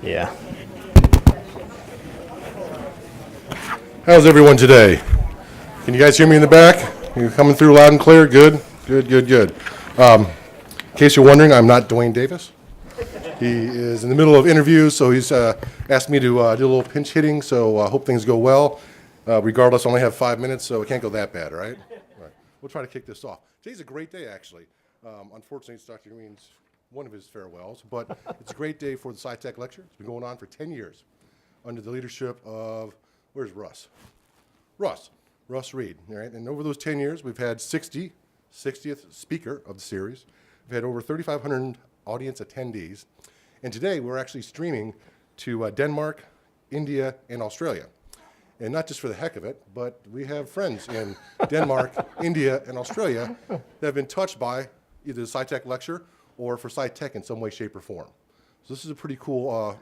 Yeah. How's everyone today? Can you guys hear me in the back? You coming through loud and clear? Good, good, good, good. In case you're wondering, I'm not Dwayne Davis. He is in the middle of interviews, so he's asked me to do a little pinch hitting, so I hope things go well. Regardless, I only have 5 minutes, so it can't go that bad, right? All right. We'll try to kick this off. Today's a great day, actually. Unfortunately, it's Dr. Green's one of his farewells, but it's a great day for the SciTech lecture. It's been going on for 10 years under the leadership of, where's Russ? Russ Reed, all right? And over those 10 years, we've had 60th speaker of the series. We've had over 3,500 audience attendees. And today, we're actually streaming to Denmark, India, and Australia. And not just for the heck of it, but we have friends in Denmark, India, and Australia that have been touched by either the SciTech lecture or for SciTech in some way, shape, or form. So this is a pretty cool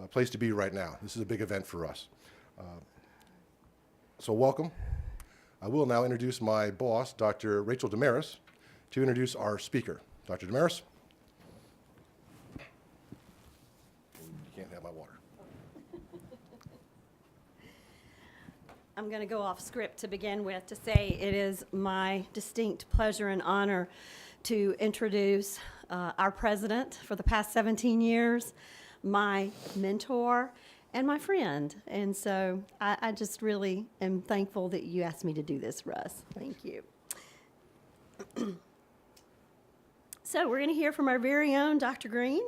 place to be right now. This is a big event for us. So welcome. I will now introduce my boss, Dr. Rachel Damaris, to introduce our speaker. Dr. Damaris. You can't have my water. I'm going to go off script to begin with to say it is my distinct pleasure and honor to introduce our president for the past 17 years, my mentor, and my friend. And so I just really am thankful that you asked me to do this, Russ. Thank you. So we're going to hear from our very own Dr. Green.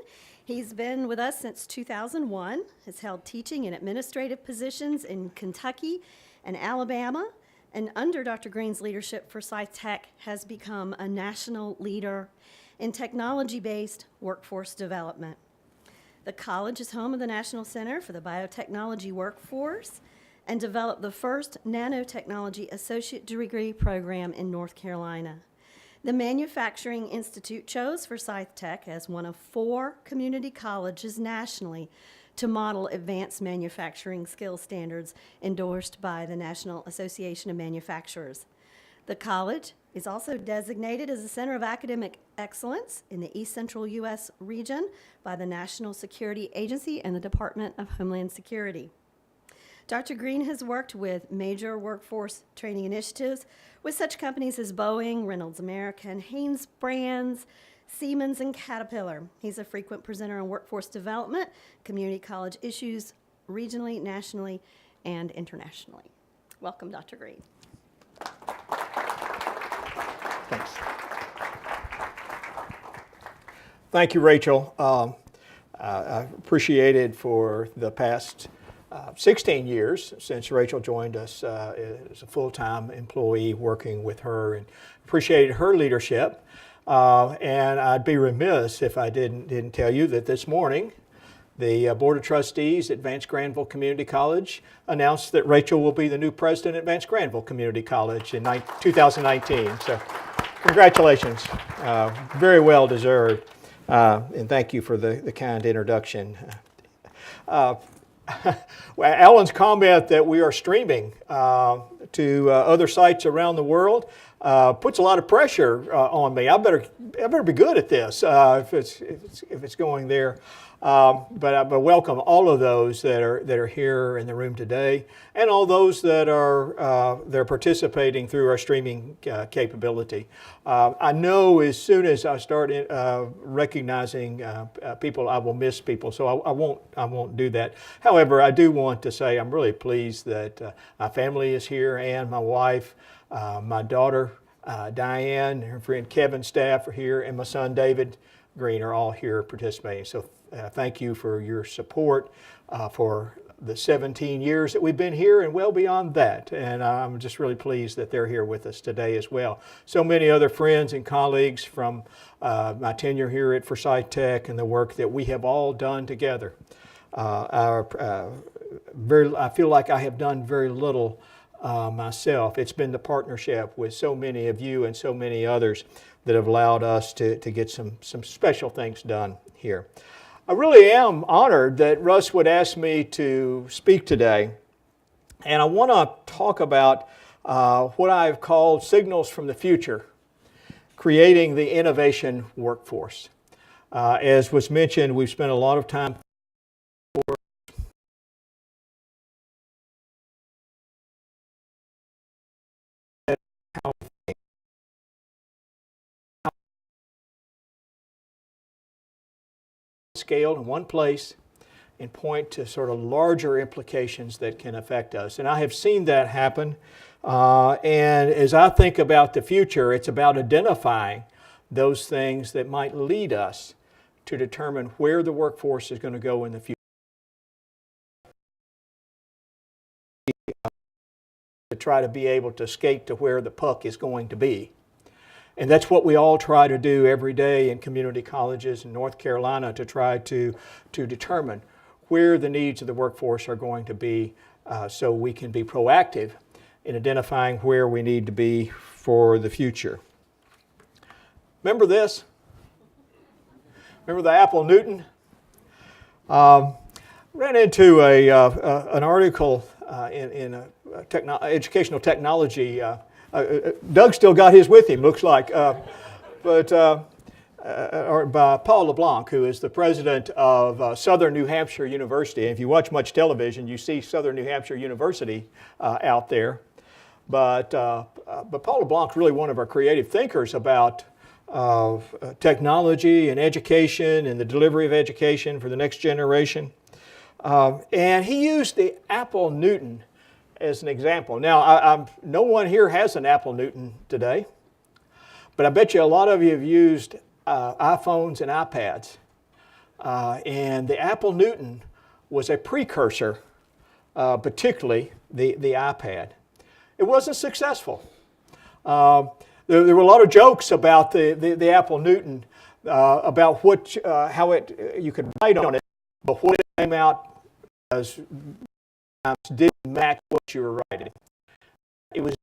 He's been with us since 2001, has held teaching and administrative positions in Kentucky and Alabama, and under Dr. Green's leadership, Forsyth Tech has become a national leader in technology-based workforce development. The college is home of the National Center for the Biotechnology Workforce and developed the first nanotechnology associate degree program in North Carolina. The Manufacturing Institute chose Forsyth Tech as one of 4 community colleges nationally to model advanced manufacturing skill standards endorsed by the National Association of Manufacturers. The college is also designated as a center of academic excellence in the East Central U.S. region by the National Security Agency and the Department of Homeland Security. Dr. Green has worked with major workforce training initiatives with such companies as Boeing, Reynolds American, Hanes Brands, Siemens, and Caterpillar. He's a frequent presenter on workforce development, community college issues, regionally, nationally, and internationally. Welcome, Dr. Green. Thanks. Thank you, Rachel. I appreciated for the past 16 years since Rachel joined us as a full-time employee working with her, and appreciated her leadership. And I'd be remiss if I didn't tell you that this morning the Board of Trustees at Vance Granville Community College announced that Rachel will be the new president at Vance Granville Community College in 2019. So congratulations, very well deserved, and thank you for the kind introduction. Alan's comment that we are streaming to other sites around the world puts a lot of pressure on me. I better be good at this if it's going there. But welcome all of those that are here in the room today, and all those that are they're participating through our streaming capability. I know as soon as I start recognizing people, I will miss people, so I won't do that. However, I do want to say I'm really pleased that my family is here, and my wife, my daughter Diane, her friend Kevin's staff are here, and my son David Green are all here participating. So thank you for your support for the 17 years that we've been here and well beyond that. And I'm just really pleased that they're here with us today as well. So many other friends and colleagues from my tenure here at Forsyth Tech and the work that we have all done together. I feel like I have done very little myself. It's been the partnership with so many of you and so many others that have allowed us to get some special things done here. I really am honored that Russ would ask me to speak today, and I want to talk about what I've called signals from the future, creating the innovation workforce. As was mentioned, we've spent a lot of time scale in one place and point to sort of larger implications that can affect us. And I have seen that happen. And as I think about the future, it's about identifying those things that might lead us to determine where the workforce is going to go in the future. To try to be able to skate to where the puck is going to be. And that's what we all try to do every day in community colleges in North Carolina, to try to determine where the needs of the workforce are going to be, so we can be proactive in identifying where we need to be for the future. Remember this? Remember the Apple Newton? Ran into an article in a educational technology. Doug still got his with him, looks like, by Paul LeBlanc, who is the president of Southern New Hampshire University. And if you watch much television, you see Southern New Hampshire University out there. But Paul LeBlanc is really one of our creative thinkers about technology and education and the delivery of education for the next generation. And he used the Apple Newton as an example. Now, no one here has an Apple Newton today, but I bet you a lot of you have used iPhones and iPads. And the Apple Newton was a precursor, particularly the iPad. It wasn't successful. There were a lot of jokes about the Apple Newton, about how you could write on it, but what it came out as didn't match what you were writing. It was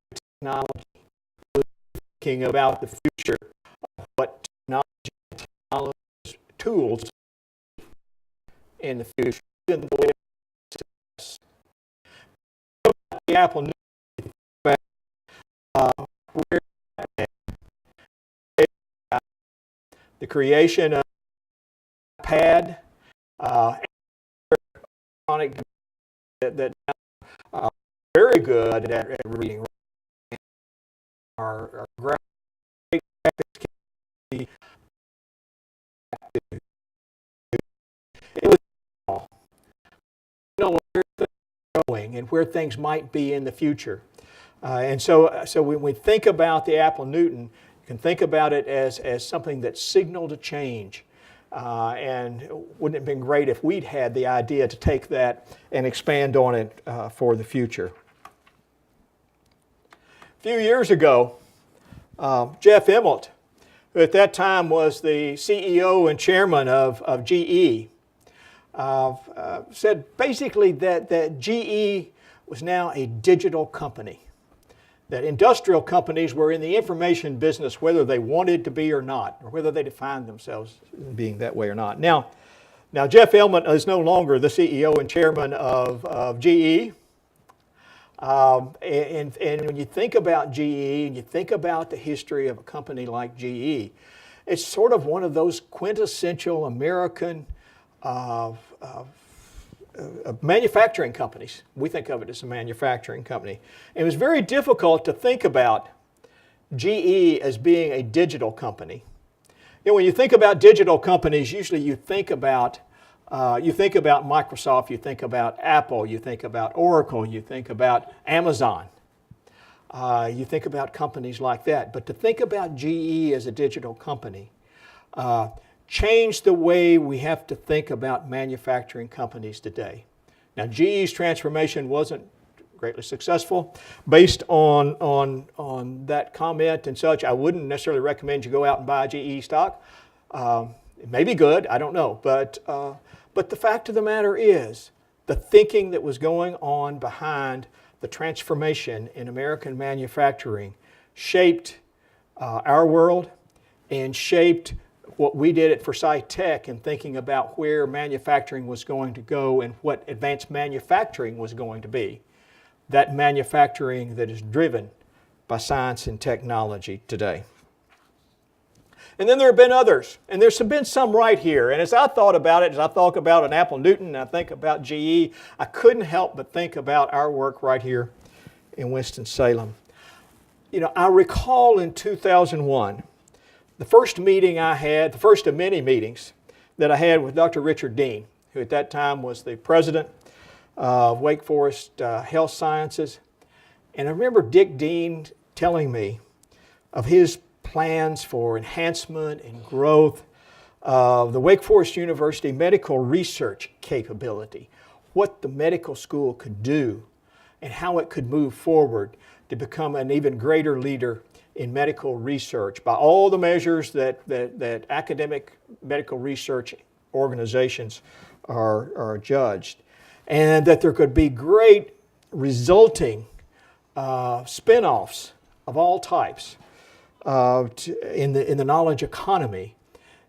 technology. It was thinking about the future of what technology tools in the future. The Apple Newton, the creation of iPad, electronic that are very good at reading. Our great graphics can be. It was all. You know where things are going and where things might be in the future. And so when we think about the Apple Newton, you can think about it as something that signaled a change. And wouldn't it have been great if we'd had the idea to take that and expand on it for the future? A few years ago, Jeff Immelt, who at that time was the CEO and chairman of GE, said basically that GE was now a digital company. That industrial companies were in the information business whether they wanted to be or not, or whether they defined themselves as being that way or not. Now Jeff Immelt is no longer the CEO and chairman of GE. And when you think about GE and you think about the history of a company like GE, it's sort of one of those quintessential American manufacturing companies. We think of it as a manufacturing company. And it was very difficult to think about GE as being a digital company. You know, when you think about digital companies, usually you think about Microsoft, you think about Apple, you think about Oracle, you think about Amazon. You think about companies like that. But to think about GE as a digital company changed the way we have to think about manufacturing companies today. Now, GE's transformation wasn't greatly successful. Based on that comment and such, I wouldn't necessarily recommend you go out and buy GE stock. It may be good, I don't know. But the fact of the matter is, the thinking that was going on behind the transformation in American manufacturing shaped our world and shaped what we did at Forsyth Tech in thinking about where manufacturing was going to go and what advanced manufacturing was going to be. That manufacturing that is driven by science and technology today. And then there have been others, and there's been some right here. And as I thought about it, as I thought about an Apple Newton, and I think about GE, I couldn't help but think about our work right here in Winston-Salem. You know, I recall in 2001, the first meeting I had, the first of many meetings that I had with Dr. Richard Dean, who at that time was the president of Wake Forest Health Sciences. And I remember Dick Dean telling me of his plans for enhancement and growth of the Wake Forest University medical research capability, what the medical school could do and how it could move forward to become an even greater leader in medical research by all the measures that academic medical research organizations are judged, and that there could be great resulting spin-offs of all types in the knowledge economy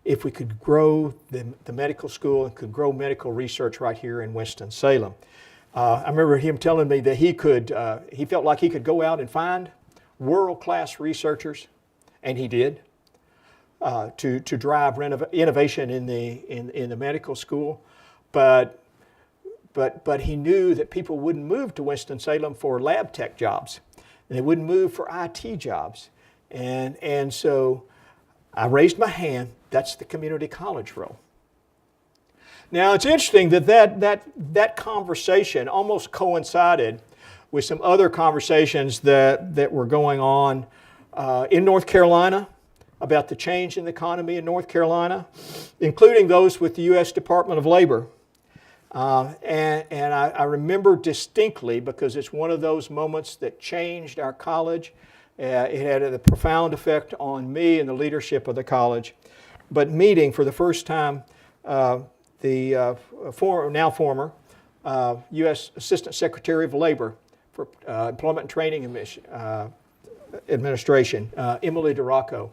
if we could grow the medical school and could grow medical research right here in Winston-Salem. I remember him telling me that he felt like he could go out and find world-class researchers, and he did, to drive innovation in the medical school. But he knew that people wouldn't move to Winston-Salem for lab tech jobs, and they wouldn't move for IT jobs. And so I raised my hand. That's the community college role. Now, it's interesting that conversation almost coincided with some other conversations that were going on in North Carolina about the change in the economy in North Carolina, including those with the U.S. Department of Labor. And I remember distinctly, because it's one of those moments that changed our college. It had a profound effect on me and the leadership of the college. But meeting for the first time the now former U.S. Assistant Secretary of Labor for Employment and Training Administration, Emily DeRocco.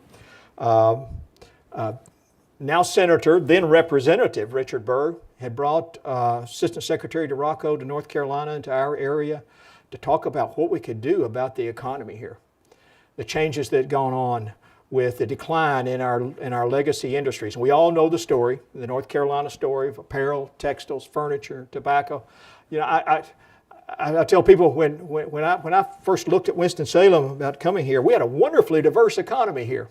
Now Senator, then Representative Richard Burr had brought Assistant Secretary DeRocco to North Carolina into our area to talk about what we could do about the economy here, the changes that had gone on with the decline in our legacy industries. And we all know the story, the North Carolina story of apparel, textiles, furniture, tobacco. You know, I tell people when I first looked at Winston-Salem about coming here, we had a wonderfully diverse economy here.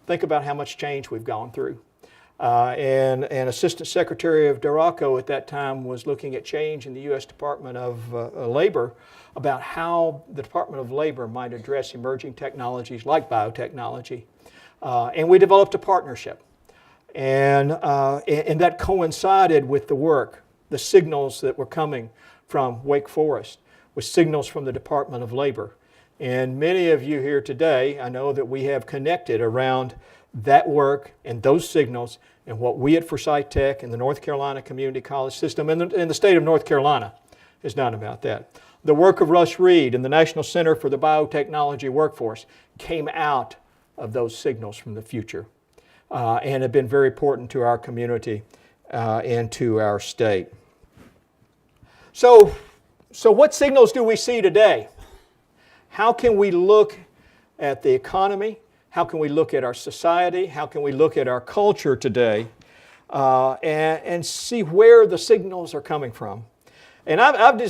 Think about how much change we've gone through. And Assistant Secretary of DeRocco at that time was looking at change in the U.S. Department of Labor about how the Department of Labor might address emerging technologies like biotechnology. And we developed a partnership. And that coincided with the work, the signals that were coming from Wake Forest, with signals from the Department of Labor. And many of you here today, I know that we have connected around that work and those signals and what we at Forsyth Tech and the North Carolina Community College System and the state of North Carolina has done about that. The work of Russ Green and the National Center for the Biotechnology Workforce came out of those signals from the future and have been very important to our community and to our state. So what signals do we see today? How can we look at the economy? How can we look at our society? How can we look at our culture today and see where the signals are coming from? And I've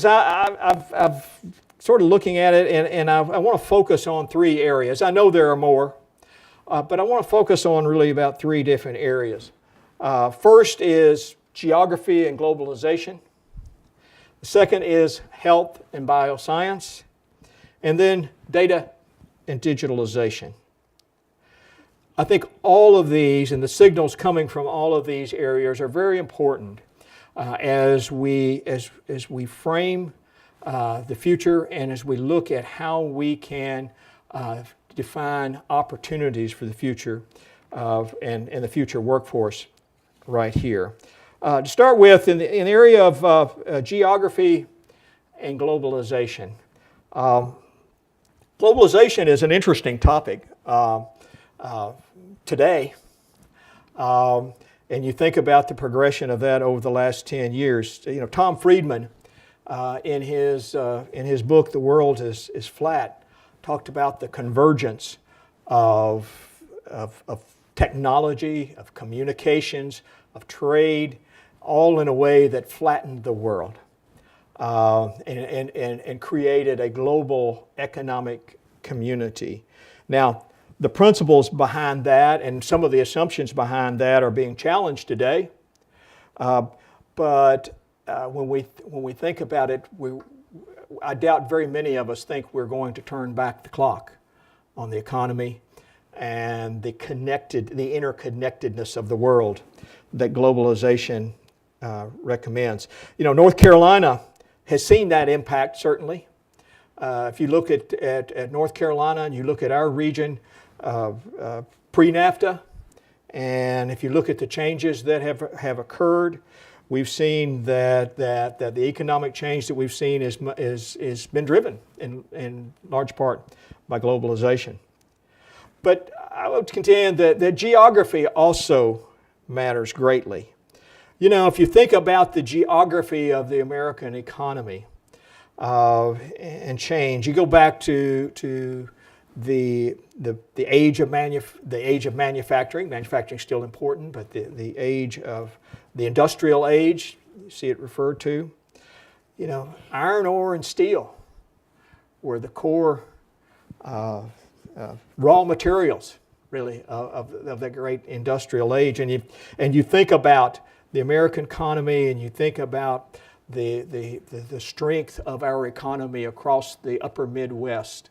sort of looking at it, and I want to focus on three areas. I know there are more, but I want to focus on really about three different areas. First is geography and globalization. The second is health and bioscience. And then data and digitalization. I think all of these and the signals coming from all of these areas are very important as we frame the future and as we look at how we can define opportunities for the future and the future workforce right here. To start with, in the area of geography and globalization. Globalization is an interesting topic today, and you think about the progression of that over the last 10 years. You know, Tom Friedman, in his book "The World is Flat," talked about the convergence of technology, of communications, of trade, all in a way that flattened the world. And created a global economic community. Now, The principles behind that and some of the assumptions behind that are being challenged today. But when we think about it, I doubt very many of us think we're going to turn back the clock on the economy and the interconnectedness of the world that globalization recommends. North Carolina has seen that impact, certainly. If you look at North Carolina and you look at our region pre-NAFTA, and if you look at the changes that have occurred, we've seen that the economic change that we've seen is been driven in large part by globalization. But I would contend that geography also matters greatly. If you think about the geography of the American economy and change, you go back to the age of manufacturing. Manufacturing is still important, but the age of the industrial age, you see it referred to. Iron ore and steel were the core raw materials, really, of the great industrial age. And you think about the American economy, and you think about the strength of our economy across the upper Midwest,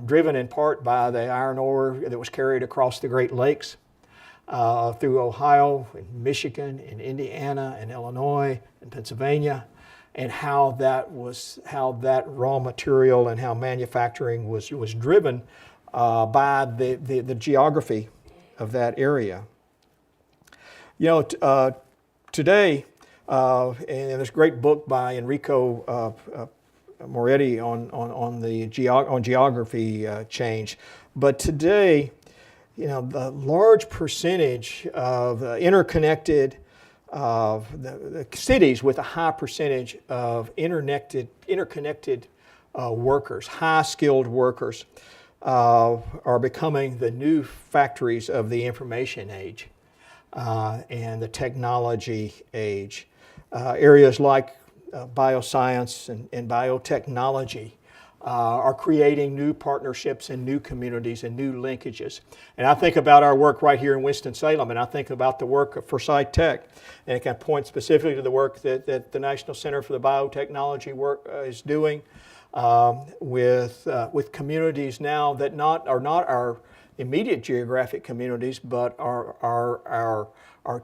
driven in part by the iron ore that was carried across the Great Lakes through Ohio and Michigan and Indiana and Illinois and Pennsylvania, and how that raw material and how manufacturing was driven by the geography of that area. Today, and there's a great book by Enrico Moretti on geography change. But today, the large percentage of interconnected the cities with a high percentage of interconnected workers, high-skilled workers, are becoming the new factories of the information age and the technology age. Areas like bioscience and biotechnology are creating new partnerships and new communities and new linkages. And I think about our work right here in Winston-Salem, and I think about the work of Forsyth Tech, and I can point specifically to the work that the National Center for the Biotechnology work is doing with communities now that are not our immediate geographic communities, but our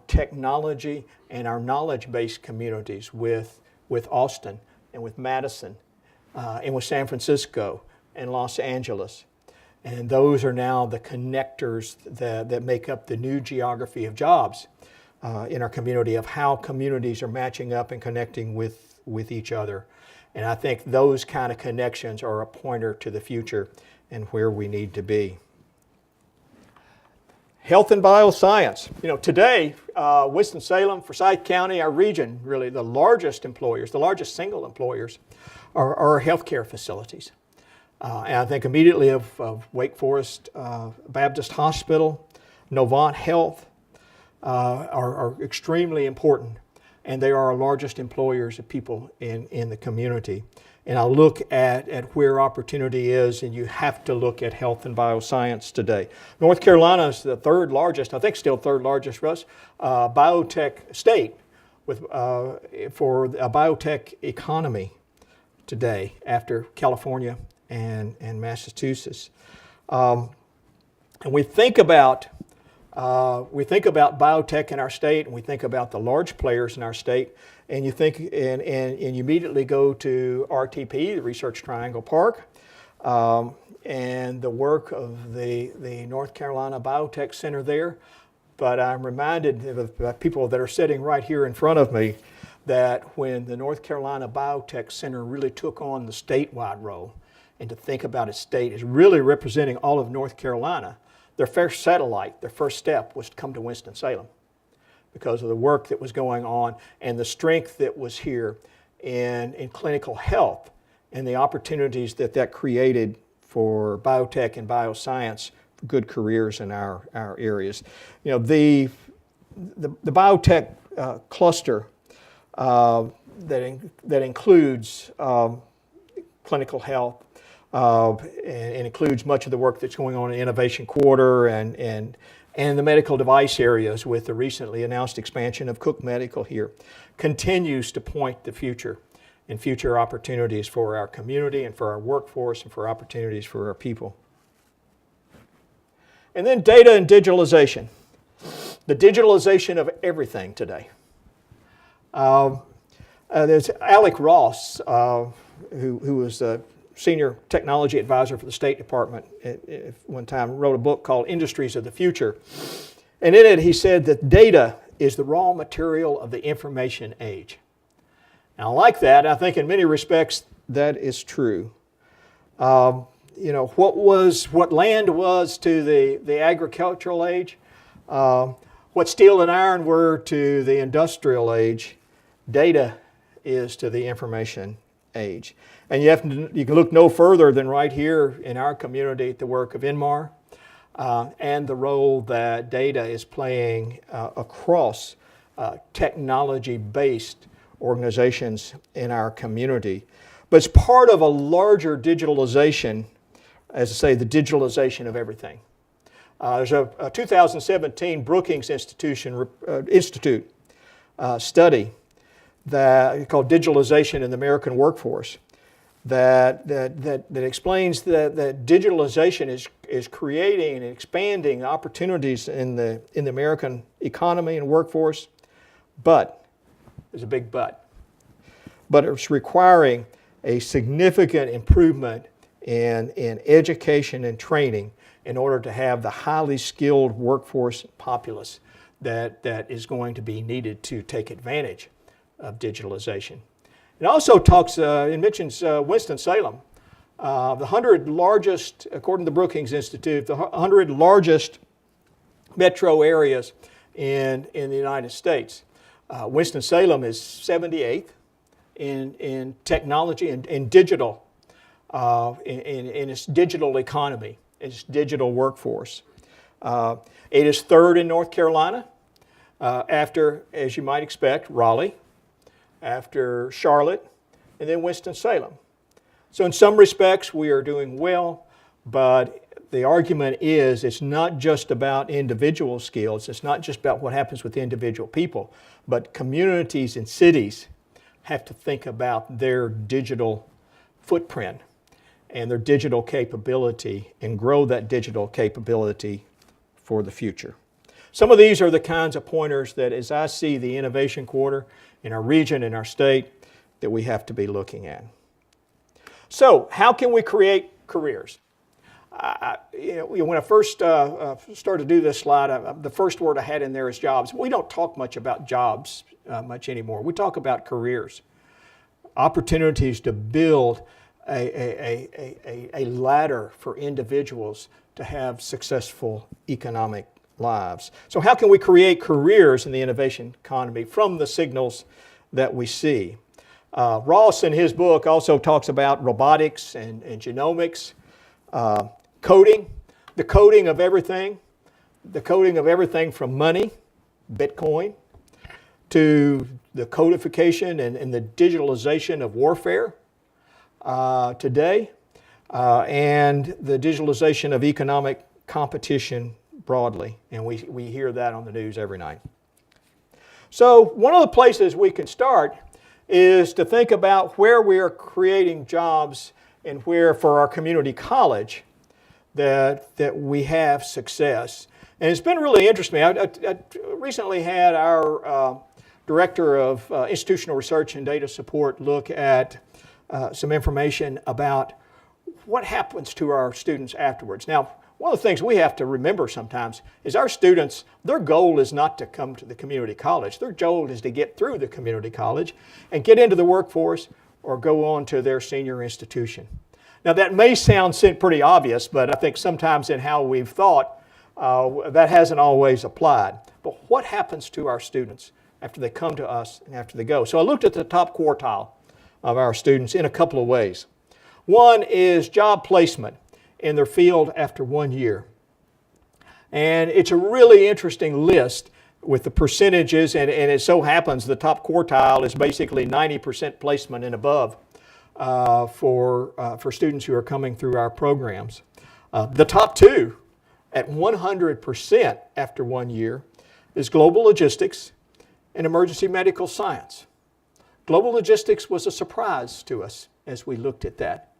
technology and our knowledge-based communities with Austin and with Madison and with San Francisco and Los Angeles. And those are now the connectors that make up the new geography of jobs in our community, of how communities are matching up and connecting with each other. And I think those kind of connections are a pointer to the future and where we need to be. Health and bioscience. Today, Winston-Salem, Forsyth County, our region, really the largest employers, the largest single employers are our healthcare facilities. And I think immediately of Wake Forest Baptist Hospital, Novant Health are extremely important, and they are our largest employers of people in the community. And I look at where opportunity is, and you have to look at health and bioscience today. North Carolina is the third largest, I think still third largest, Russ, biotech state for a biotech economy today after California and Massachusetts. And we think about biotech in our state, and we think about the large players in our state, and you think and you immediately go to RTP, the Research Triangle Park, and the work of the North Carolina Biotech Center there. But I'm reminded of the people that are sitting right here in front of me that when the North Carolina Biotech Center really took on the statewide role, and to think about its state as really representing all of North Carolina, their first satellite, their first step was to come to Winston-Salem because of the work that was going on and the strength that was here in clinical health and the opportunities that created for biotech and bioscience for good careers in our areas. The biotech cluster that includes clinical health and includes much of the work that's going on in Innovation Quarter and the medical device areas with the recently announced expansion of Cook Medical here, continues to point the future and future opportunities for our community and for our workforce and for opportunities for our people. And then data and digitalization. The digitalization of everything today. There's Alec Ross, who was the senior technology advisor for the State Department at one time, wrote a book called Industries of the Future. And in it he said that data is the raw material of the information age. And I like that. I think in many respects that is true. What land was to the agricultural age, what steel and iron were to the industrial age, data is to the information age. And you can look no further than right here in our community at the work of INMAR and the role that data is playing across technology-based organizations in our community. But it's part of a larger digitalization, as I say, the digitalization of everything. There's a 2017 Brookings Institute study that called Digitalization in the American Workforce that explains that digitalization is creating and expanding opportunities in the American economy and workforce, but there's a big but it's requiring a significant improvement in education and training in order to have the highly skilled workforce populace that is going to be needed to take advantage of digitalization. It also it mentions Winston-Salem, the 100 largest, according to the Brookings Institute, the 100 largest metro areas in the United States. Winston-Salem is 78th in technology and in digital, in its digital economy, its digital workforce. It is third in North Carolina, after, as you might expect, Raleigh, after Charlotte, and then Winston-Salem. So in some respects, we are doing well, but the argument is it's not just about individual skills, it's not just about what happens with individual people, but communities and cities have to think about their digital footprint and their digital capability and grow that digital capability for the future. Some of these are the kinds of pointers that, as I see the Innovation Quarter in our region, in our state, that we have to be looking at. So, how can we create careers? When I first started to do this slide, the first word I had in there is jobs. We don't talk much about jobs much anymore. We talk about careers, opportunities to build a ladder for individuals to have successful economic lives. So how can we create careers in the innovation economy from the signals that we see? Ross in his book also talks about robotics and genomics, coding, the coding of everything from money, Bitcoin, to the codification and the digitalization of warfare today, and the digitalization of economic competition broadly, and we hear that on the news every night. So one of the places we can start is to think about where we are creating jobs and where for our community college that we have success. And it's been really interesting. I recently had our Director of Institutional Research and Data Support look at some information about what happens to our students afterwards. Now, one of the things we have to remember sometimes is our students, their goal is not to come to the community college. Their goal is to get through the community college and get into the workforce or go on to their senior institution. Now that may sound pretty obvious, but I think sometimes in how we've thought, that hasn't always applied. But what happens to our students after they come to us and after they go? So I looked at the top quartile of our students in a couple of ways. One is job placement in their field after 1 year. And it's a really interesting list with the percentages, and it so happens the top quartile is basically 90% placement and above for students who are coming through our programs. The top two at 100% after 1 year is global logistics and emergency medical science. Global logistics was a surprise to us as we looked at that.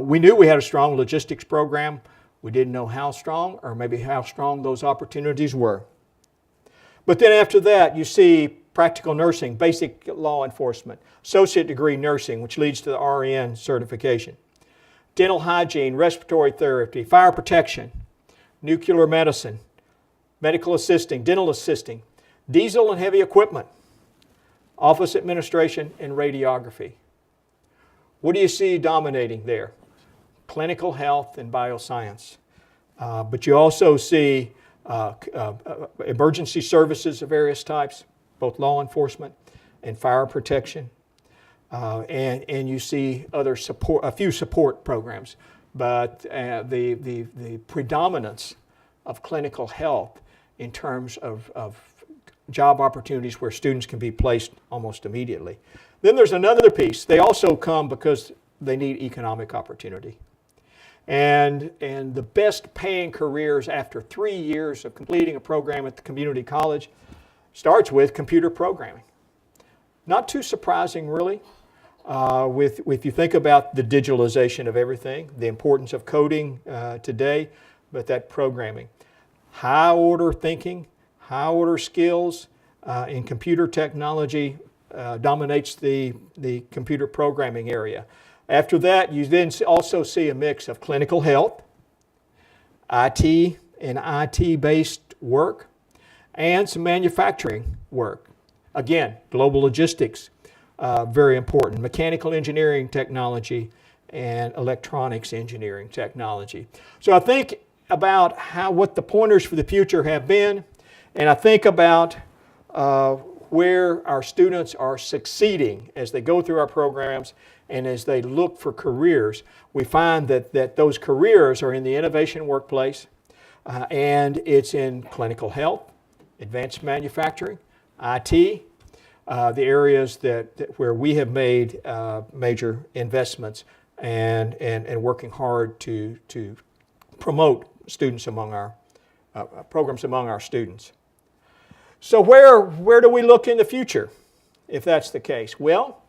We knew we had a strong logistics program. We didn't know how strong or maybe how strong those opportunities were. But then after that, you see practical nursing, basic law enforcement, associate degree nursing, which leads to the RN certification, dental hygiene, respiratory therapy, fire protection, nuclear medicine, medical assisting, dental assisting, diesel and heavy equipment, office administration, and radiography. What do you see dominating there? Clinical health and bioscience. But you also see emergency services of various types, both law enforcement and fire protection. And you see other support, a few support programs. But the predominance of clinical health in terms of job opportunities where students can be placed almost immediately. Then there's another piece. They also come because they need economic opportunity. And the best paying careers after 3 years of completing a program at the community college starts with computer programming. Not too surprising, really, if you think about the digitalization of everything, the importance of coding today, but that programming. High order thinking, high order skills in computer technology dominates the computer programming area. After that, you then also see a mix of clinical health, IT and IT-based work, and some manufacturing work. Again, global logistics, very important. Mechanical engineering technology and electronics engineering technology. So I think about what the pointers for the future have been, and I think about where our students are succeeding as they go through our programs and as they look for careers. We find that those careers are in the innovation workplace, and it's in clinical health, advanced manufacturing, IT, the areas where we have made major investments and working hard to promote students among our programs among our students. So where do we look in the future, if that's the case? Well,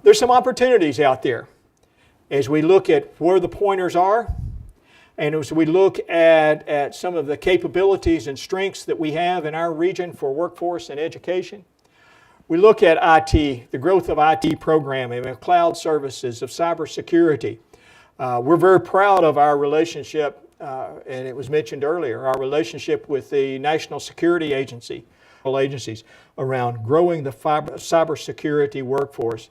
there's some opportunities out there as we look at where the pointers are, and as we look at some of the capabilities and strengths that we have in our region for workforce and education. We look at IT, the growth of IT programming, of cloud services, of cybersecurity. We're very proud of our relationship, and it was mentioned earlier, our relationship with the National Security Agencies around growing the cybersecurity workforce,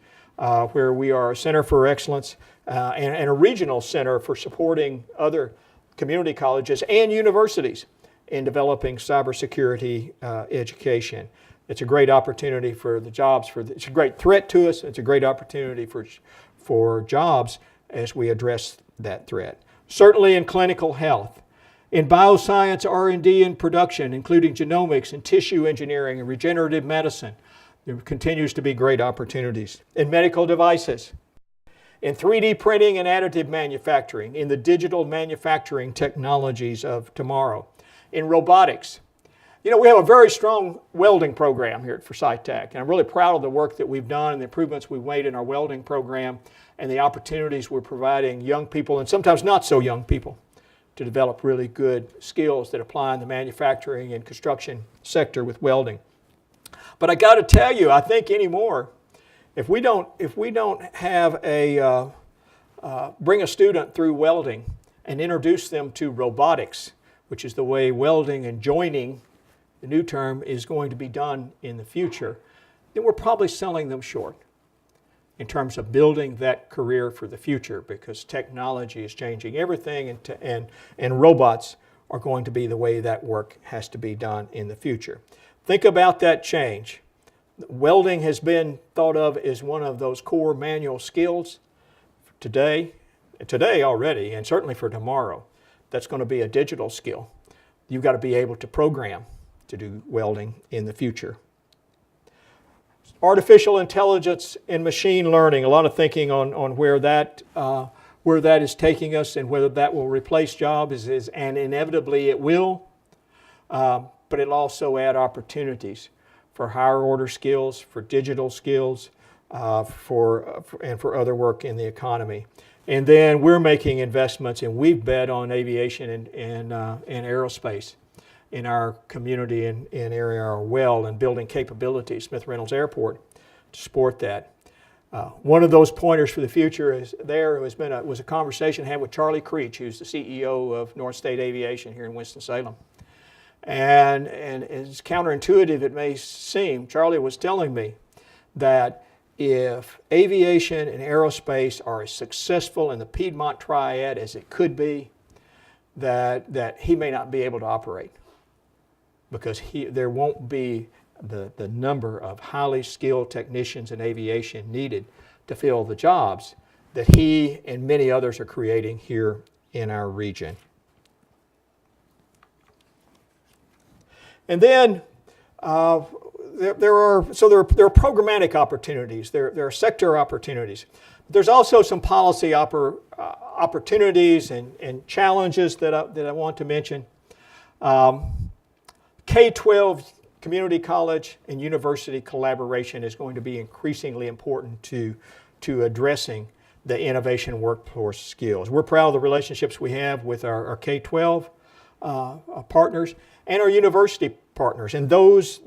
where we are a center for excellence and a regional center for supporting other community colleges and universities in developing cybersecurity education. It's a great opportunity for the jobs. It's a great threat to us. It's a great opportunity for jobs as we address that threat. Certainly in clinical health. In bioscience, R&D, and production, including genomics and tissue engineering and regenerative medicine, there continues to be great opportunities. In medical devices, in 3D printing and additive manufacturing, in the digital manufacturing technologies of tomorrow, in robotics. You know, we have a very strong welding program here at Forsyth Tech, and I'm really proud of the work that we've done and the improvements we've made in our welding program and the opportunities we're providing young people, and sometimes not so young people, to develop really good skills that apply in the manufacturing and construction sector with welding. But I got to tell you, I think anymore, if we don't have bring a student through welding and introduce them to robotics, which is the way welding and joining, the new term, is going to be done in the future, then we're probably selling them short in terms of building that career for the future, because technology is changing everything, and robots are going to be the way that work has to be done in the future. Think about that change. Welding has been thought of as one of those core manual skills today already, and certainly for tomorrow. That's going to be a digital skill. You've got to be able to program to do welding in the future. Artificial intelligence and machine learning, a lot of thinking on where that is taking us and whether that will replace jobs, and inevitably it will, but it'll also add opportunities for higher order skills, for digital skills, and for other work in the economy. And then we're making investments, and we've bet on aviation and aerospace in our community and area well, and building capabilities, Smith Reynolds Airport, to support that. One of those pointers for the future was a conversation I had with Charlie Creech, who's the CEO of North State Aviation here in Winston-Salem. And as counterintuitive it may seem, Charlie was telling me that if aviation and aerospace are as successful in the Piedmont Triad as it could be, that he may not be able to operate, because there won't be the number of highly skilled technicians in aviation needed to fill the jobs that he and many others are creating here in our region. And then there are programmatic opportunities, there are sector opportunities. There's also some policy opportunities and challenges that I want to mention. K-12 community college and university collaboration is going to be increasingly important to addressing the innovation workforce skills. We're proud of the relationships we have with our K-12 partners and our university partners. And those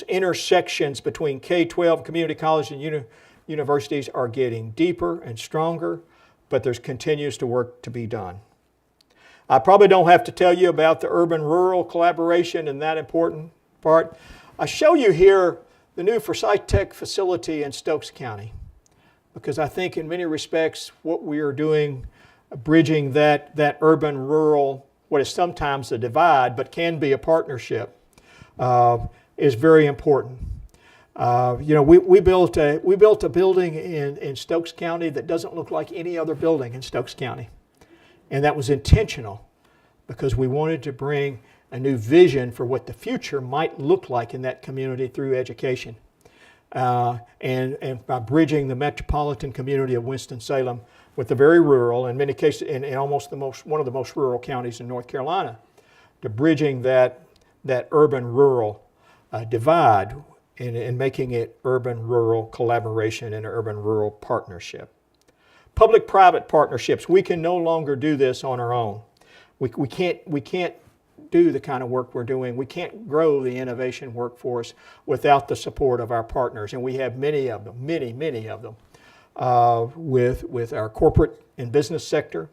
intersections between K-12, community college, and universities are getting deeper and stronger, but there continues to work to be done. I probably don't have to tell you about the urban-rural collaboration and that important part. I show you here the new Forsyth Tech facility in Stokes County, because I think in many respects what we are doing, bridging that urban-rural, what is sometimes a divide but can be a partnership, is very important. We built a building in Stokes County that doesn't look like any other building in Stokes County. And that was intentional, because we wanted to bring a new vision for what the future might look like in that community through education. And by bridging the metropolitan community of Winston-Salem with the very rural, in many cases, in almost one of the most rural counties in North Carolina, to bridging that urban-rural divide and making it urban-rural collaboration and urban-rural partnership. Public-private partnerships, we can no longer do this on our own. We can't do the kind of work we're doing. We can't grow the innovation workforce without the support of our partners, and we have many of them, many of them, with our corporate and business sector,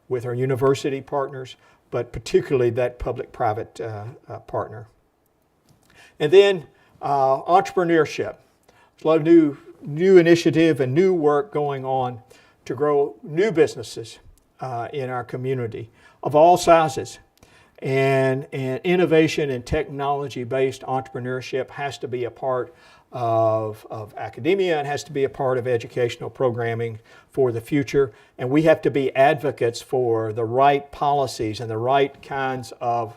with our university partners, but particularly that public-private partner. And then entrepreneurship. There's a lot of new initiative and new work going on to grow new businesses in our community of all sizes. And innovation and technology-based entrepreneurship has to be a part of academia and has to be a part of educational programming for the future. And we have to be advocates for the right policies and the right kinds of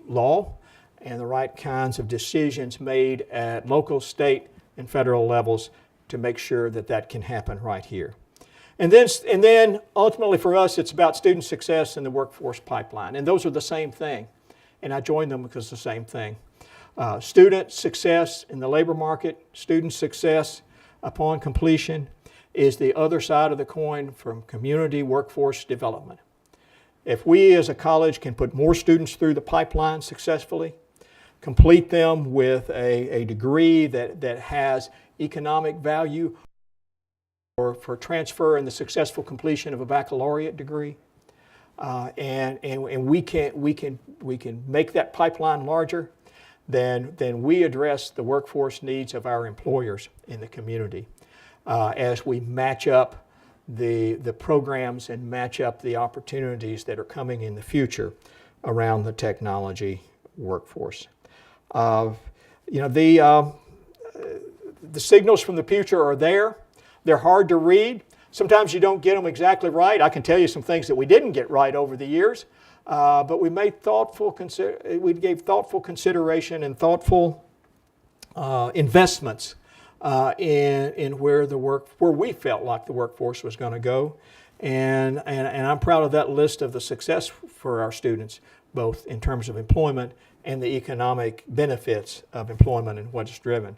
law and the right kinds of decisions made at local, state, and federal levels to make sure that can happen right here. And then ultimately for us, it's about student success in the workforce pipeline. And those are the same thing. And I joined them because it's the same thing. Student success in the labor market, student success upon completion is the other side of the coin from community workforce development. If we as a college can put more students through the pipeline successfully, complete them with a degree that has economic value, or for transfer and the successful completion of a baccalaureate degree, and we can make that pipeline larger, then we address the workforce needs of our employers in the community as we match up the programs and match up the opportunities that are coming in the future around the technology workforce. The signals from the future are there. They're hard to read. Sometimes you don't get them exactly right. I can tell you some things that we didn't get right over the years, but we gave thoughtful consideration and thoughtful investments in where we felt like the workforce was going to go, and I'm proud of that list of the success for our students, both in terms of employment and the economic benefits of employment and what it's driven.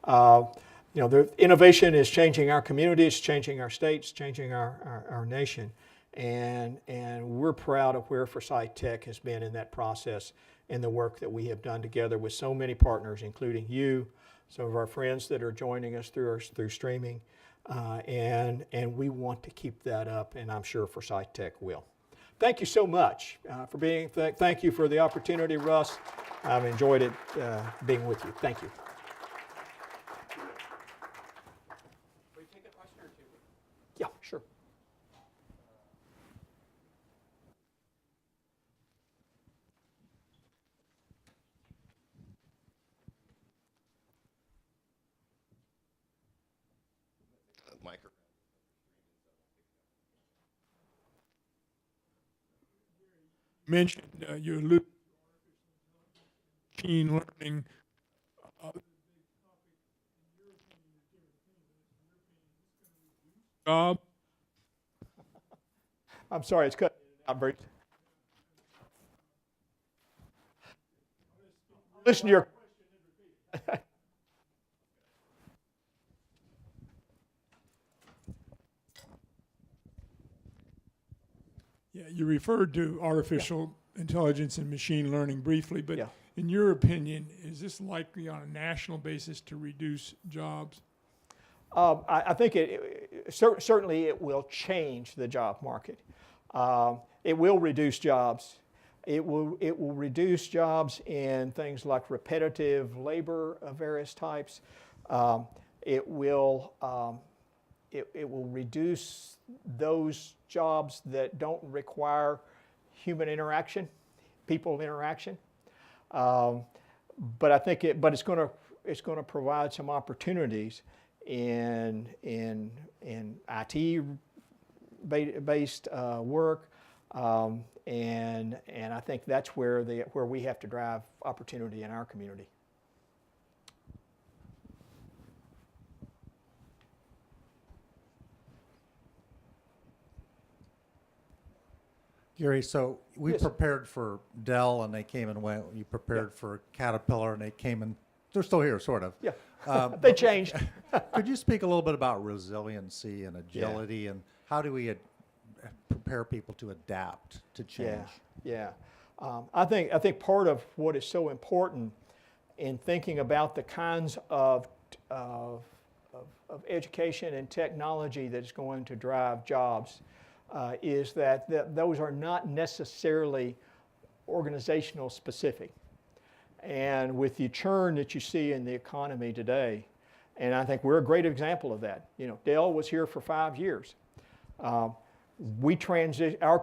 The innovation is changing our communities, changing our states, changing our nation, and we're proud of where Forsyth Tech has been in that process and the work that we have done together with so many partners, including you, some of our friends that are joining us through streaming, and we want to keep that up, and I'm sure Forsyth Tech will. Thank you so much for being. Thank you for the opportunity, Russ. I've enjoyed it being with you. Thank you. Yeah, sure. Mentioned you alluded to machine learning. Job. I'm sorry, it's cut out, Bruce. Listen to your. Yeah, you referred to artificial intelligence and machine learning briefly, but Yeah. in your opinion, is this likely on a national basis to reduce jobs? I think certainly it will change the job market. It will reduce jobs. It will reduce jobs in things like repetitive labor of various types. It will reduce those jobs that don't require human interaction, people interaction. But I think it's going to provide some opportunities in IT based work, and I think that's where we have to drive opportunity in our community. Gary, so we Yes. prepared for Dell and they came and went. You prepared for Caterpillar and they came and they're still here, sort of. Yeah, they changed. Could you speak a little bit about resiliency and agility and how do we prepare people to adapt to change? Yeah. I think part of what is so important in thinking about the kinds of education and technology that is going to drive jobs is that those are not necessarily organizational specific. And with the churn that you see in the economy today, and I think we're a great example of that. Dell was here for 5 years. Our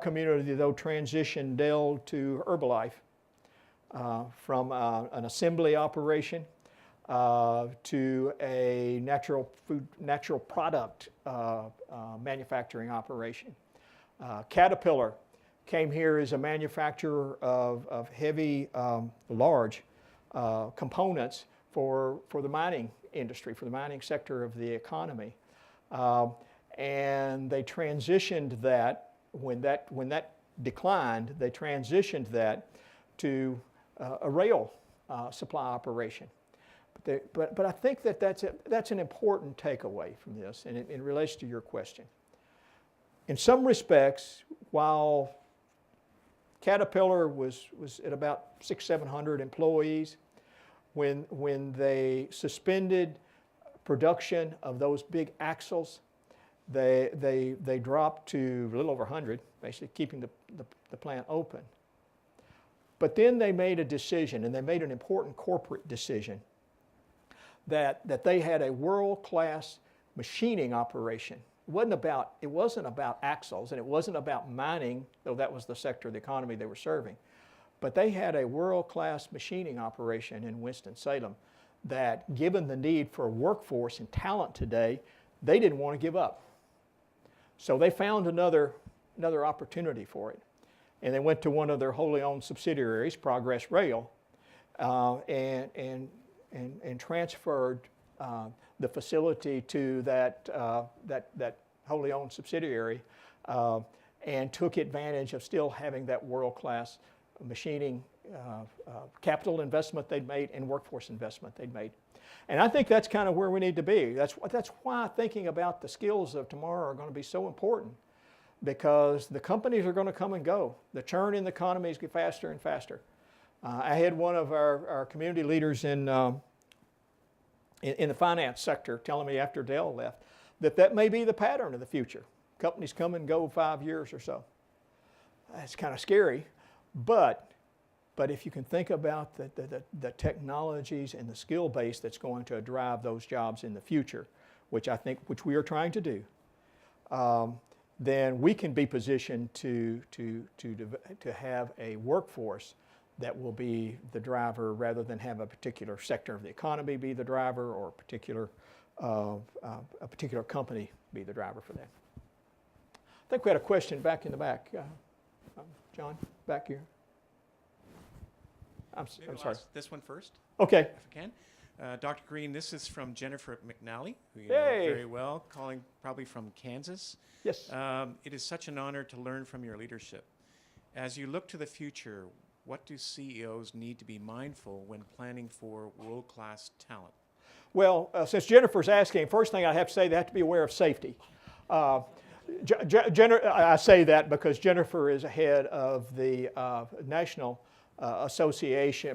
community, though, transitioned Dell to Herbalife from an assembly operation to a natural product manufacturing operation. Caterpillar came here as a manufacturer of heavy, large components for the mining industry, for the mining sector of the economy. And they transitioned that, when that declined, they transitioned that to a rail supply operation. But I think that's an important takeaway from this, and it relates to your question. In some respects, while Caterpillar was at about 600-700 employees, when they suspended production of those big axles, they dropped to a little over 100, basically keeping the plant open. But then they made a decision, and they made an important corporate decision, that they had a world-class machining operation. It wasn't about axles, and it wasn't about mining, though that was the sector of the economy they were serving. But they had a world-class machining operation in Winston-Salem that, given the need for a workforce and talent today, they didn't want to give up. So they found another opportunity for it. And they went to one of their wholly owned subsidiaries, Progress Rail, and and transferred the facility to that wholly owned subsidiary, and took advantage of still having that world-class machining capital investment they'd made and workforce investment they'd made. And I think that's kind of where we need to be. That's why thinking about the skills of tomorrow are going to be so important, because the companies are going to come and go. The churn in the economies get faster and faster. I had one of our community leaders in the finance sector telling me after Dell left that may be the pattern of the future. Companies come and go 5 years or so. That's kind of scary, but if you can think about the technologies and the skill base that's going to drive those jobs in the future, which we are trying to do, then we can be positioned to have a workforce that will be the driver rather than have a particular sector of the economy be the driver, or a particular company be the driver for that. I think we had a question back in the back. John, back here. I'm sorry. This one first, Okay. if I can. Dr. Green, this is from Jennifer McNally, who you Hey. know very well, calling probably from Kansas. Yes. It is such an honor to learn from your leadership. As you look to the future, what do CEOs need to be mindful when planning for world-class talent? Well, since Jennifer's asking, first thing I have to say, they have to be aware of safety. I say that because Jennifer is head of the National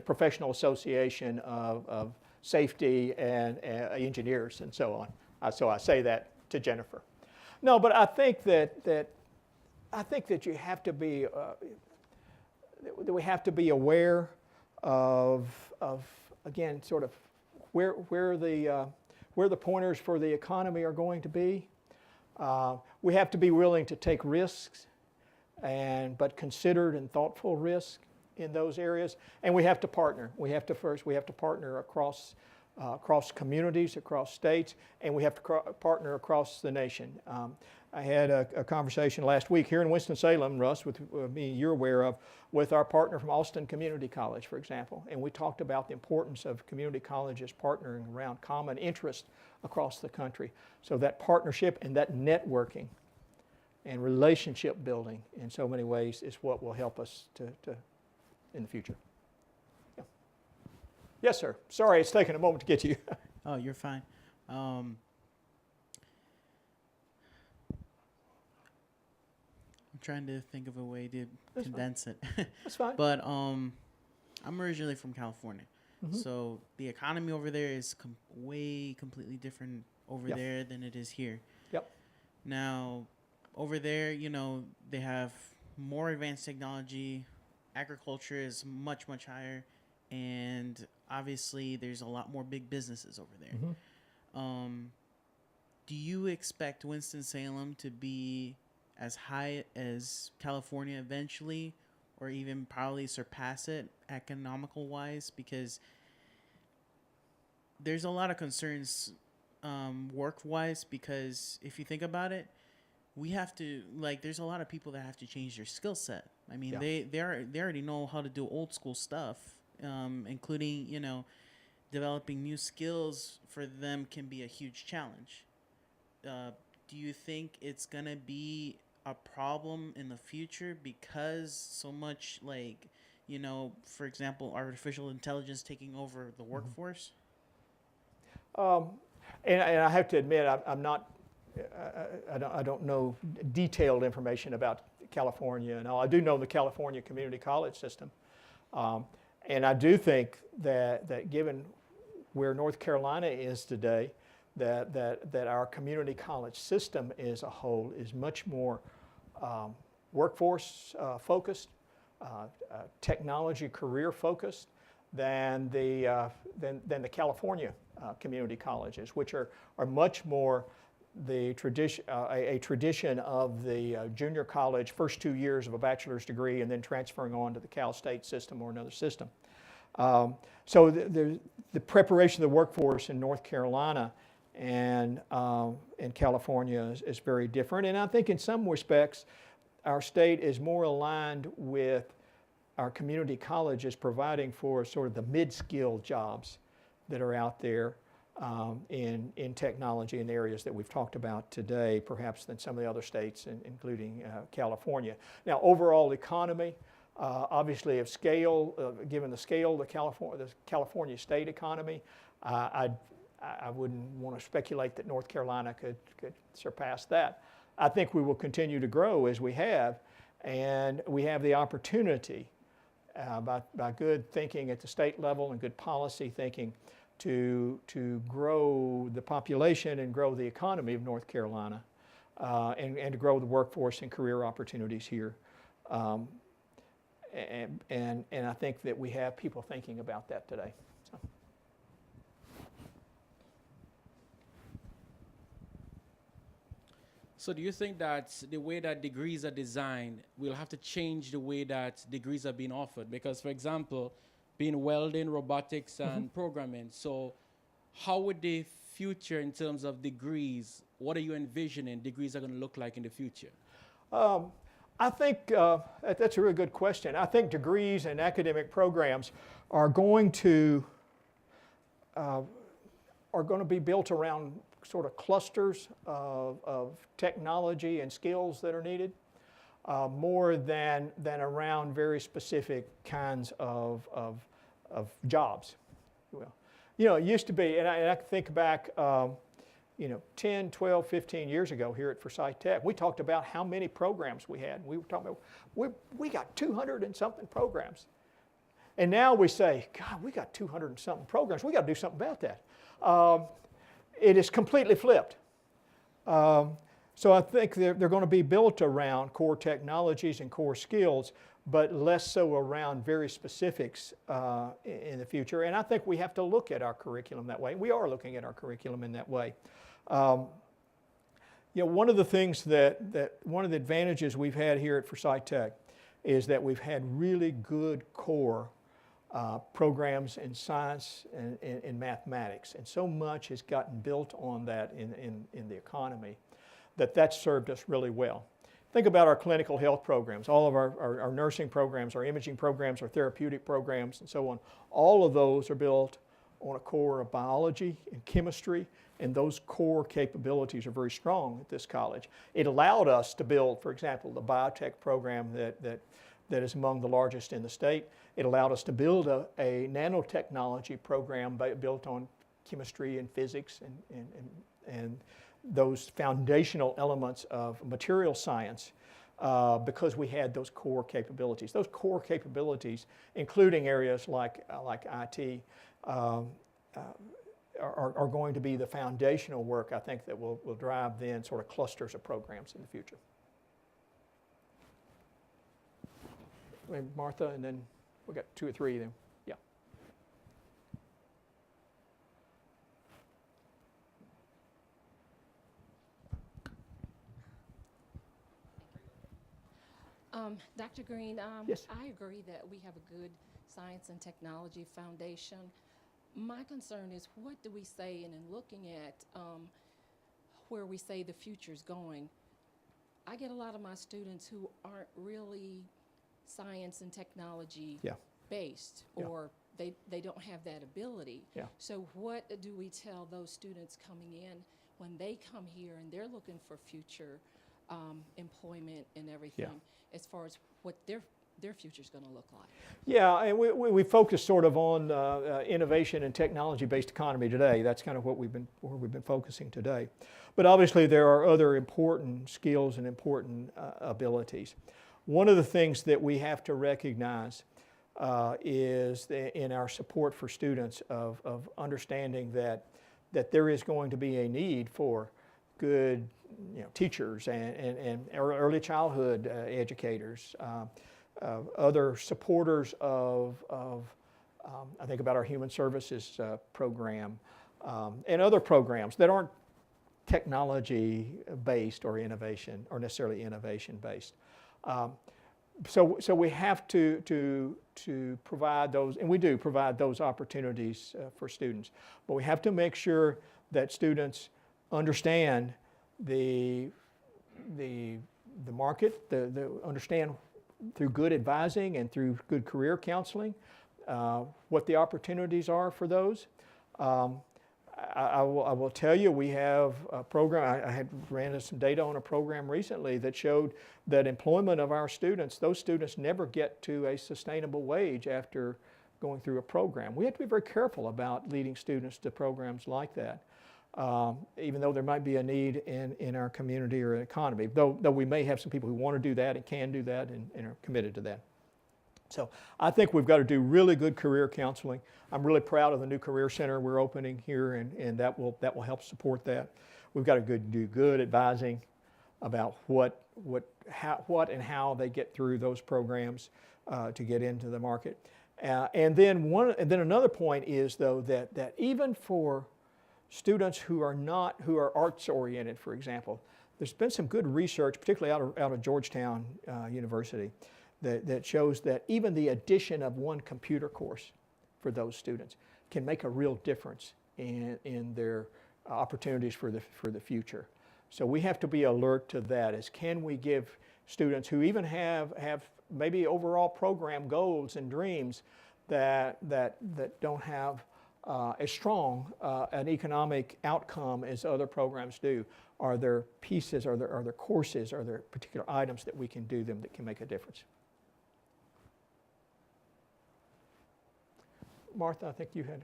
Professional Association of Safety and Engineers and so on. So I say that to Jennifer. No, but I think that you have to be that we have to be aware of again sort of where the pointers for the economy are going to be. We have to be willing to take risks, but considered and thoughtful risk in those areas, and we have to partner. We have to partner across communities, across states, and we have to partner across the nation. I had a conversation last week here in Winston-Salem, Russ, with me, you're aware of, with our partner from Austin Community College, for example, and we talked about the importance of community colleges partnering around common interest across the country. So that partnership and that networking and relationship building in so many ways is what will help us to in the future. Yeah. Yes, sir. Sorry, it's taken a moment to get to you. Oh, you're fine. I'm trying to think of a way to condense it. That's fine. But I'm originally from California. So the economy over there is completely different over there than it is here. Yep. Now, over there, they have more advanced technology. Agriculture is much higher, and obviously there's a lot more big businesses over there. Do you expect Winston-Salem to be as high as California eventually, or even probably surpass it economical wise? Because there's a lot of concerns work wise, because if you think about it, we have to, there's a lot of people that have to change their skill set. I mean, they already know how to do old school stuff, including, developing new skills for them can be a huge challenge. Do you think it's going to be a problem in the future because so much, for example, artificial intelligence taking over the workforce? And I have to admit, I'm not, I don't know detailed information about California and all. I do know the California community college system. And I do think that given where North Carolina is today, that our community college system as a whole is much more workforce focused, technology career focused than the California community colleges, which are much more the tradition, a tradition of the junior college first 2 years of a bachelor's degree and then transferring on to the Cal State system or another system. So the preparation of the workforce in North Carolina and in California is very different. And I think in some respects, our state is more aligned with our community colleges providing for sort of the mid-skilled jobs that are out there in technology in the areas that we've talked about today, perhaps than some of the other states, including California. Now, overall economy, obviously of scale, given the scale of the California state economy, I wouldn't want to speculate that North Carolina could surpass that. I think we will continue to grow as we have, and we have the opportunity by good thinking at the state level and good policy thinking to grow the population and grow the economy of North Carolina and to grow the workforce and career opportunities here. And I think that we have people thinking about that today. So. So do you think that the way that degrees are designed will have to change the way that degrees are being offered? Because, for example, being welding, robotics, and programming, so how would the future in terms of degrees, what are you envisioning degrees are going to look like in the future? I think that's a really good question. I think degrees and academic programs are going to be built around sort of clusters of technology and skills that are needed, more than around very specific kinds of jobs. Well, you know, it used to be, and I think back, 10, 12, 15 years ago here at Forsyth Tech, we talked about how many programs we had. We were talking about, we got 200 and something programs. And now we say, God, we got 200 and something programs. We got to do something about that. It is completely flipped. So I think they're going to be built around core technologies and core skills, but less so around very specifics in the future. And I think we have to look at our curriculum that way. We are looking at our curriculum in that way. One of the things one of the advantages we've had here at Forsyth Tech is that we've had really good core programs in science and in mathematics. And so much has gotten built on that in the economy that's served us really well. Think about our clinical health programs, all of our nursing programs, our imaging programs, our therapeutic programs, and so on. All of those are built on a core of biology and chemistry, and those core capabilities are very strong at this college. It allowed us to build, for example, the Biotech program that is among the largest in the state. It allowed us to build a nanotechnology program built on chemistry and physics and those foundational elements of material science because we had those core capabilities. Those core capabilities, including areas like IT, are going to be the foundational work, I think, that will drive then sort of clusters of programs in the future. Martha, and then we've got 2 or 3 then. Yeah. Dr. Green, yes. I agree that we have a good science and technology foundation. My concern is, what do we say, and in looking at where we say the future's going, I get a lot of my students who aren't really science and technology based, or they don't have that ability. Yeah. So what do we tell those students coming in when they come here and they're looking for future employment and everything, as far as what their future's going to look like? Yeah, and we focus sort of on innovation and technology-based economy today. That's kind of where we've been focusing today. But obviously there are other important skills and important abilities. One of the things that we have to recognize is in our support for students of understanding that there is going to be a need for good teachers and early childhood educators, other supporters of I think about our human services program and other programs that aren't technology-based or innovation, or necessarily innovation-based. So we have to provide those, and we do provide those opportunities for students. But we have to make sure that students understand the market, understand through good advising and through good career counseling what the opportunities are for those. I will tell you, we have a program. I had ran some data on a program recently that showed that employment of our students, those students never get to a sustainable wage after going through a program. We have to be very careful about leading students to programs like that, even though there might be a need in our community or economy, though we may have some people who want to do that and can do that and are committed to that. So I think we've got to do really good career counseling. I'm really proud of the new career center we're opening here, and that will help support that. We've got to do good advising about what and how they get through those programs to get into the market. And then another point is though that even for students who are arts oriented, for example, there's been some good research, particularly out of Georgetown University, that shows that even the addition of one computer course for those students can make a real difference in their opportunities for the future. So we have to be alert to that, as can we give students who even have maybe overall program goals and dreams that don't have as strong an economic outcome as other programs do. Are there pieces, are there courses, are there particular items that we can do them that can make a difference? Martha, I think you had.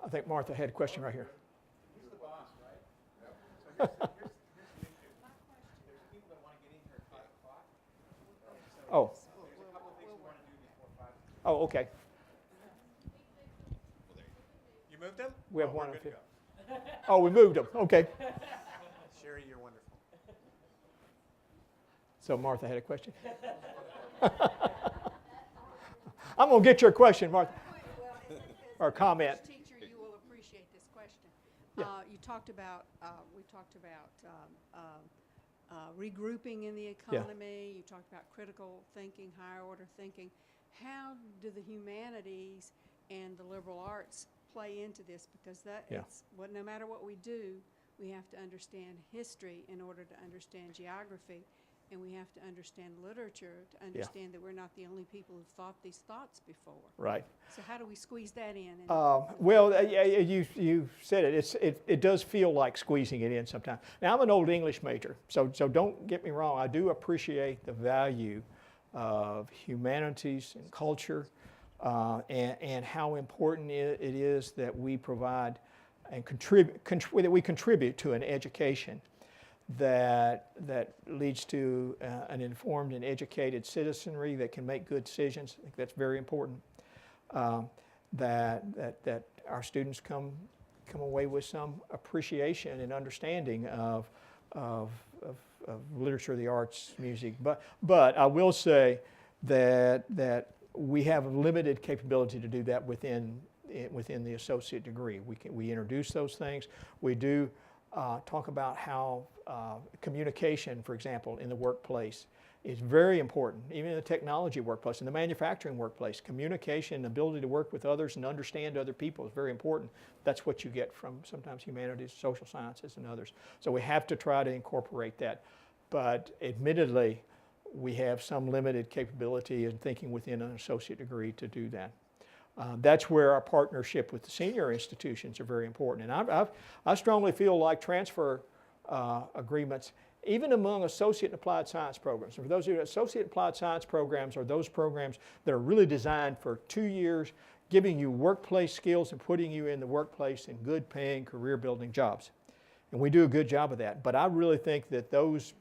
I think Martha had a question right here. He's the boss, right? So here's the issue. There's people that want to get in here at 5 o'clock. So Oh. there's a couple of things we want to do before 5. Oh, okay. You moved them? We have Oh, one we're on good to fifth. go. Oh, we moved them. Okay. Sherry, you're wonderful. So Martha had a question. I'm going to get your question, Martha. Or comment. As teacher, you will appreciate this question. Yeah. You talked about, regrouping in the economy. You talked about critical thinking, higher order thinking. How do the humanities and the liberal arts play into this? Because no matter what we do, we have to understand history in order to understand geography. And we have to understand literature to understand that we're not the only people who've thought these thoughts before. Right. So how do we squeeze that in? Well, you said it. It does feel like squeezing it in sometimes. Now, I'm an old English major, so don't get me wrong. I do appreciate the value of humanities and culture, and how important it is that we provide and contribute to an education that leads to an informed and educated citizenry that can make good decisions. I think that's very important. That our students come away with some appreciation and understanding of literature, the arts, music. But I will say that we have limited capability to do that within the associate degree. We introduce those things. We do talk about how communication, for example, in the workplace is very important, even in the technology workplace, in the manufacturing workplace. Communication, ability to work with others and understand other people is very important. That's what you get from sometimes humanities, social sciences, and others. So we have to try to incorporate that. But admittedly, we have some limited capability in thinking within an associate degree to do that. That's where our partnership with the senior institutions are very important. And I strongly feel like transfer agreements, even among associate and applied science programs. And for those of you, associate and applied science programs are those programs that are really designed for 2 years, giving you workplace skills and putting you in the workplace in good paying, career building jobs. And we do a good job of that. But I really think that those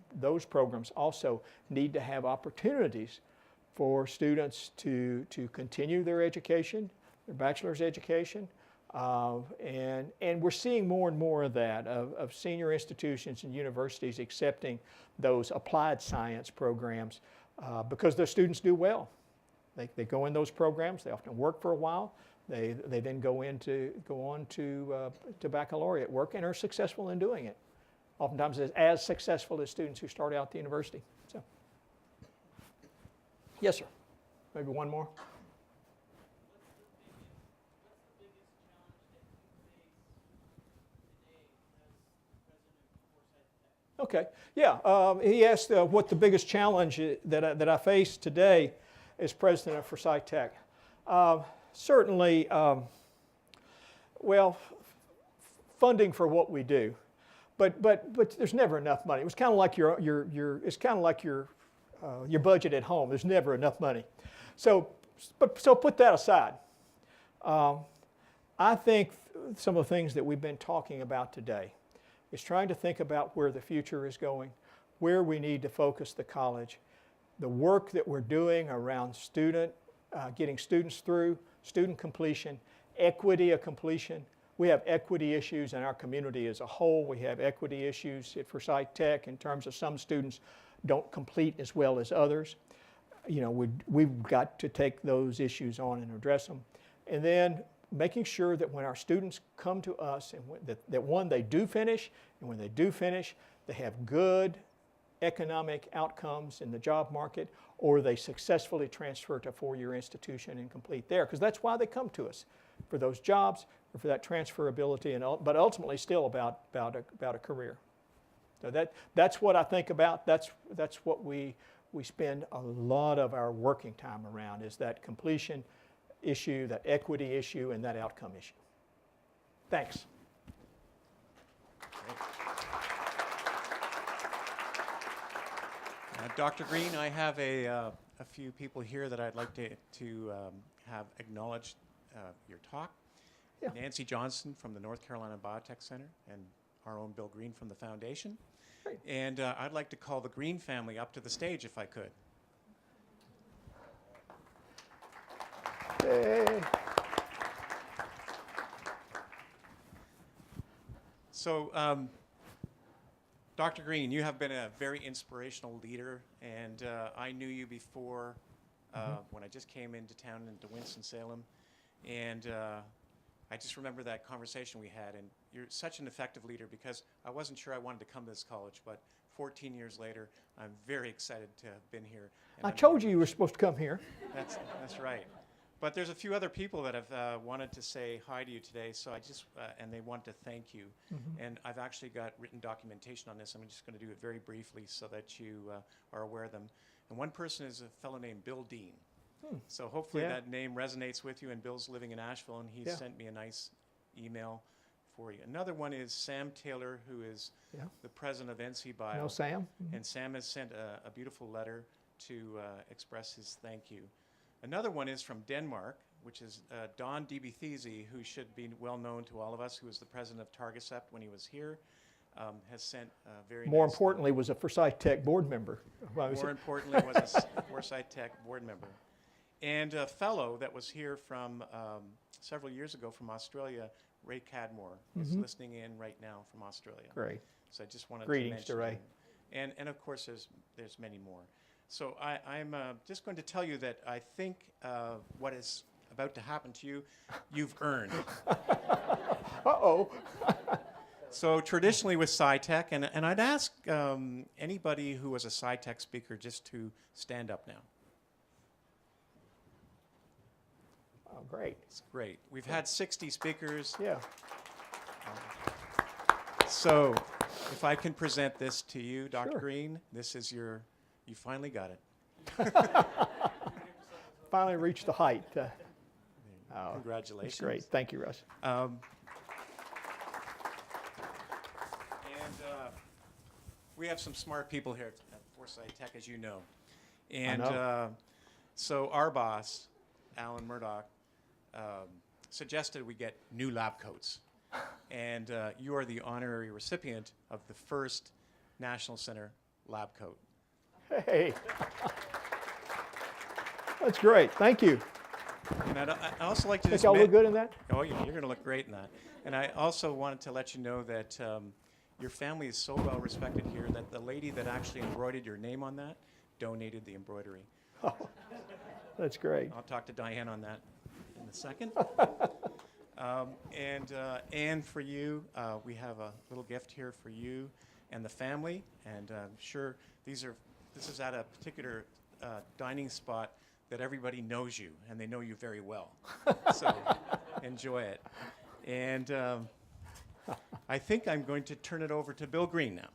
programs also need to have opportunities for students to continue their education, their bachelor's education. And we're seeing more and more of that, of senior institutions and universities accepting those applied science programs because their students do well. They go in those programs, they often work for a while, they then go on to baccalaureate work and are successful in doing it. Oftentimes as successful as students who start out at the university. So, yes, sir. Maybe one more. Okay. Yeah. He asked what the biggest challenge that I face today as president of Forsyth Tech. Certainly, well, funding for what we do, but there's never enough money. It was kind of like your budget at home. There's never enough money. So put that aside. I think some of the things that we've been talking about today is trying to think about where the future is going, where we need to focus the college, the work that we're doing around getting students through, student completion, equity of completion. We have equity issues in our community as a whole. We have equity issues at Forsyth Tech in terms of some students don't complete as well as others. You know, we've got to take those issues on and address them. And then making sure that when our students come to us, and that one, they do finish, and when they do finish, they have good economic outcomes in the job market, or they successfully transfer to a four-year institution and complete there, because that's why they come to us, for those jobs, or for that transferability, but ultimately still about a career. So that's what I think about. That's what we spend a lot of our working time around, is that completion issue, that equity issue, and that outcome issue. Thanks. Dr. Green, I have a few people here that I'd like to have acknowledge your talk. Yeah. Nancy Johnson from the North Carolina Biotech Center, and our own Bill Green from the foundation. Great. And I'd like to call the Green family up to the stage if I could. Hey. So, Dr. Green, you have been a very inspirational leader, and I knew you before when I just came into town into Winston-Salem, and I just remember that conversation we had, and you're such an effective leader, because I wasn't sure I wanted to come to this college, but 14 years later, I'm very excited to have been here. I told you were supposed to come here. That's right. But there's a few other people that have wanted to say hi to you today, so I just, and they want to thank you. And I've actually got written documentation on this. I'm just going to do it very briefly so that you are aware of them. And one person is a fellow named Bill Dean. So hopefully that name resonates with you, and Bill's living in Asheville, and he sent me a nice email for you. Another one is Sam Taylor, who is the president of NC Bio. No, Sam? And Sam has sent a beautiful letter to express his thank you. Another one is from Denmark, which is Don DiBithese, who should be well known to all of us, who was the president of Targacept when he was here, has sent very More nice importantly, was a Forsyth Tech board member. More importantly, was a Forsyth Tech board member. And a fellow that was here from several years ago from Australia, Ray Cadmore, is listening in right now from Australia. Great. So I just wanted Greetings to mention to Ray. him. And of course, there's many more. So I'm just going to tell you that I think what is about to happen to you, you've earned. Uh-oh. So traditionally with SciTech, and I'd ask anybody who was a SciTech speaker just to stand up now. Oh, great. It's great. We've had 60 speakers. Yeah. So if I can present this to you, Dr. Sure. Green, this is you finally got it. Finally reached the height. Congratulations. That's great. Thank you, Russ. And we have some smart people here at Forsyth Tech, as you know. And so our boss, Alan Murdoch, suggested we get new lab coats. And you are the honorary recipient of the first National Center lab coat. Hey. That's great. Thank you. And I also like to Think just y'all look good in that? Oh, you're going to look great in that. And I also wanted to let you know that your family is so well respected here that the lady that actually embroidered your name on that donated the embroidery. Oh, that's great. I'll talk to Diane on that in a second. And for you, we have a little gift here for you and the family. And I'm sure this is at a particular dining spot that everybody knows you, and they know you very well. So enjoy it. And I think I'm going to turn it over to Bill Green now.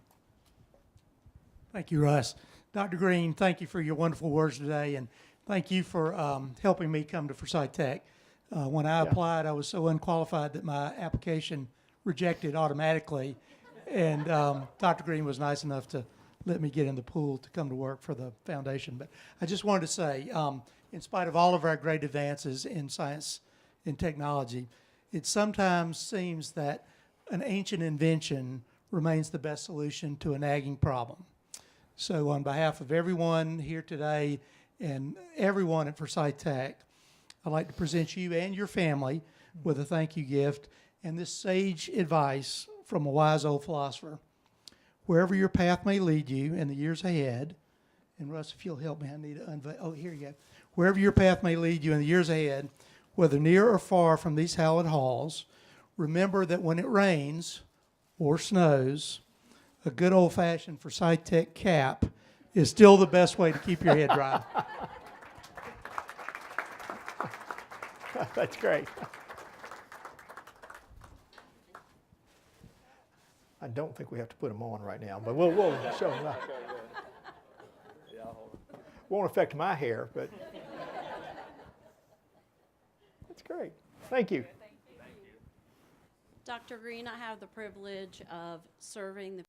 Thank you, Russ. Dr. Green, thank you for your wonderful words today, and thank you for helping me come to Forsyth Tech. When I applied, I was so unqualified that my application rejected automatically, and Dr. Green was nice enough to let me get in the pool to come to work for the foundation. But I just wanted to say, in spite of all of our great advances in science and technology, it sometimes seems that an ancient invention remains the best solution to a nagging problem. So on behalf of everyone here today and everyone at Forsyth Tech, I'd like to present you and your family with a thank you gift and this sage advice from a wise old philosopher. Wherever your path may lead you in the years ahead, and Russ, if you'll help me, I need to unveil. Oh, here you go. Wherever your path may lead you in the years ahead, whether near or far from these hallowed halls, remember that when it rains or snows, a good old-fashioned Forsyth Tech cap is still the best way to keep your head dry. That's great. I don't think we have to put them on right now, but we'll show them. Won't affect my hair, but that's great. Thank you. Dr. Green, I have the privilege of serving the